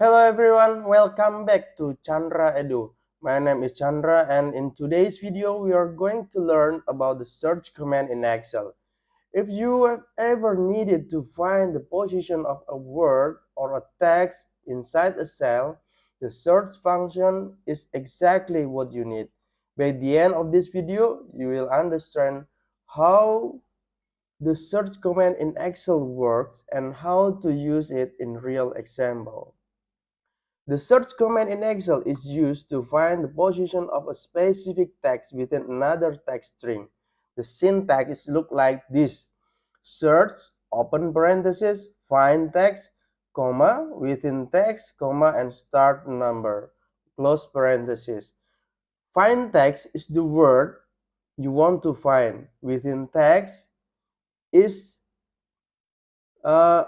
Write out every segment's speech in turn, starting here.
Hello everyone, welcome back to Candra Edu. My name is Chandra and in today's video we are going to learn about the search command in Excel. If you have ever needed to find the position of a word or a text inside a cell, the search function is exactly what you need. By the end of this video, you will understand how the search command in Excel works and how to use it in real example. The search command in Excel is used to find the position of a specific text within another text string. The syntax is look like this. Search, open parenthesis, find text, comma, within text, comma, and start number, close parenthesis. Find text is the word you want to find. Within text is uh,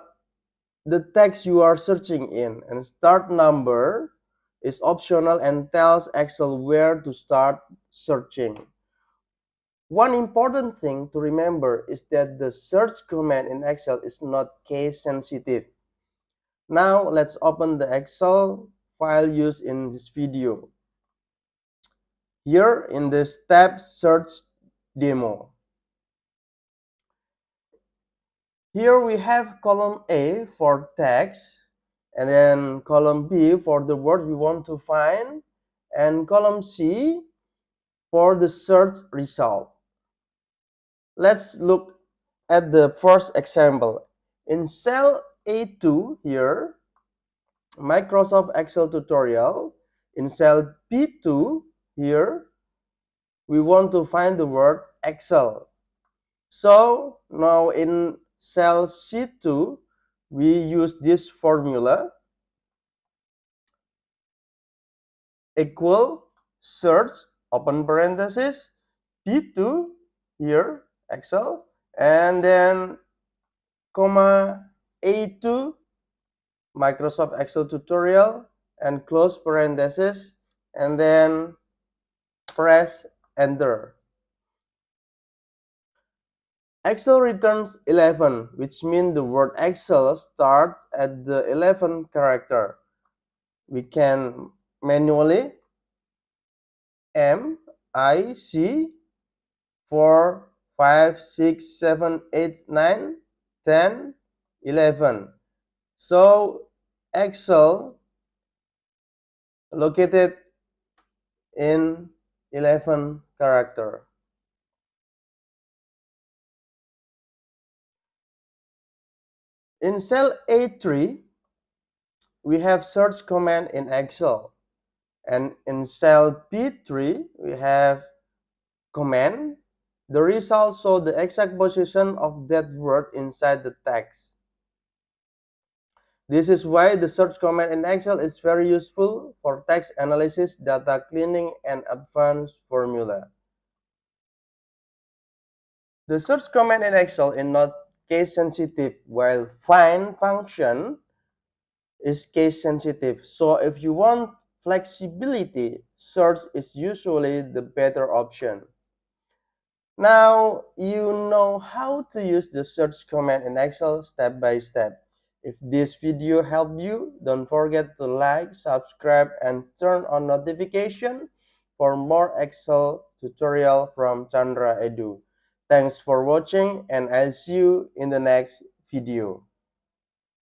the text you are searching in, and start number is optional and tells Excel where to start searching. One important thing to remember is that the search command in Excel is not case sensitive. Now let's open the Excel file used in this video. Here in this tab search demo. Here we have column A for text, and then column B for the word we want to find, and column C for the search result. Let's look at the first example. In cell A2 here, Microsoft Excel tutorial. In cell B2 here, we want to find the word Excel. So now in cell C2, we use this formula equal search, open parenthesis, B2 here, Excel, and then comma A2, Microsoft Excel tutorial, and close parenthesis, and then press enter. Excel returns 11, which means the word Excel starts at the 11th character. We can manually MIC 4, 5, 6, 7, 8, 9, 10, 11. So Excel located in 11 character. In cell A3, we have search command in Excel. And in cell B3, we have command. The results show the exact position of that word inside the text. This is why the search command in Excel is very useful for text analysis, data cleaning, and advanced formula. The search command in Excel is not case sensitive, while find function is case sensitive. So if you want flexibility, search is usually the better option. Now you know how to use the search command in Excel step by step. If this video helped you, don't forget to like, subscribe, and turn on notification for more Excel tutorial from Candra Edu. Thanks for watching, and I'll see you in the next video.